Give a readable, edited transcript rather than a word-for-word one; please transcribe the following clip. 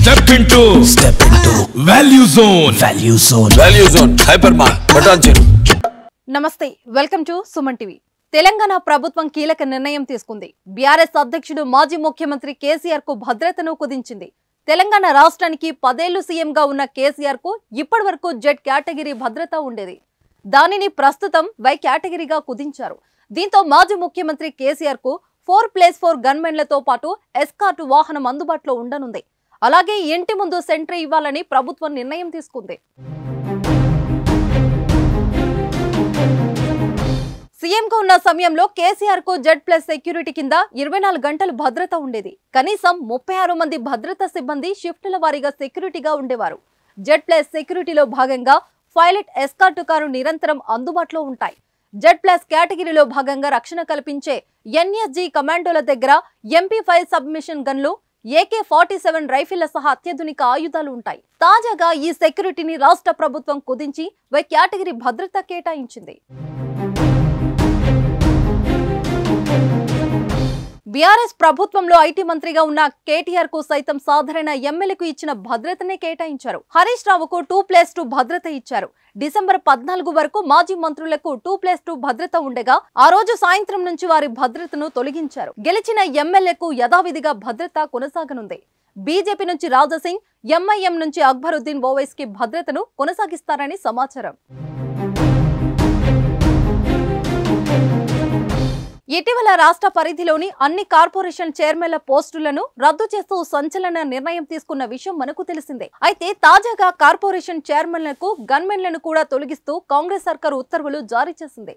Step into Value Zone. Value Zone. Hypermart. Button Cheru. నమస్తే welcome to Suman TV. Telangana ప్రభుత్వం కీలక నిర్ణయం తీసుకుంది. బీఆర్ఎస్ అధ్యక్షుడు మాజీ ముఖ్యమంత్రి కేసీఆర్ కు భద్రతను కుదించింది. తెలంగాణ రాష్ట్రానికి 10 ఏళ్లు సీఎంగా ఉన్న కేసీఆర్ కు ఇప్పటివరకు జెడ్ కేటగిరీ భద్రత ఉండేది. దానిని ప్రస్తుతం వై కేటగిరీగా కుదించారు. దీంతో మాజీ ముఖ్యమంత్రి కేసీఆర్ కు 4+4 గన్మెన్లతో పాటు ఎస్కార్ట్ వాహనం అందుబాటులో ఉండనుంది. అలాగే ఇంటి ముందు సెంట్రీ ఇవ్వాలని ప్రభుత్వం నిర్ణయం తీసుకుంది. సీఎంగా ఉన్న సమయంలో కేసీఆర్ కు జెడ్+ సెక్యూరిటీ కింద 24 గంటలు భద్రత ఉండేది. కనీసం 36 మంది భద్రతా సిబ్బంది షిఫ్టుల వారీగా సెక్యూరిటీగా ఉండేవారు. జెడ్+ సెక్యూరిటీలో భాగంగా పైలట్ ఎస్కార్ట్ కారు నిరంతరం అందుబాటులో ఉంటాయి. జెడ్+ కేటగిరీలో భాగంగా రక్షణ కల్పించే ఎన్ఎస్జీ కమాండోల దగ్గర MP5 సబ్మిషన్ గన్లు, AK-47 రైఫిళ్ల సహా అత్యాధునిక ఆయుధాలు ఉంటాయి. తాజాగా ఈ సెక్యూరిటీని రాష్ట్ర ప్రభుత్వం కుదించి వై కేటగిరీ భద్రత కేటాయించింది. బీఆర్ఎస్ ప్రభుత్వంలో ఐటీ మంత్రిగా ఉన్న కేటీఆర్ కు సైతం సాధారణ ఎమ్మెల్యేకు ఇచ్చిన భద్రతనే కేటాయించారు. హరీష్ రావుకు 2+2 భద్రత ఇచ్చారు. డిసెంబర్ 14 వరకు మాజీ మంత్రులకు 2+2 భద్రత ఉండగా ఆ రోజు సాయంత్రం నుంచి వారి భద్రతను తొలగించారు. గెలిచిన ఎమ్మెల్యేకు యథావిధిగా భద్రత కొనసాగనుంది. బీజేపీ నుంచి రాజాసింగ్, ఎంఐఎం నుంచి అక్బరుద్దీన్ ఓవైసీకి భద్రతను కొనసాగిస్తారని సమాచారం. ఇటీవల రాష్ట్ర పరిధిలోని అన్ని కార్పొరేషన్ చైర్మన్ల పోస్టులను రద్దు చేస్తూ సంచలన నిర్ణయం తీసుకున్న విషయం మనకు తెలిసిందే. అయితే తాజాగా కార్పొరేషన్ చైర్మన్లకు గన్మెన్లను కూడా తొలగిస్తూ కాంగ్రెస్ సర్కారు ఉత్తర్వులు జారీ చేసింది.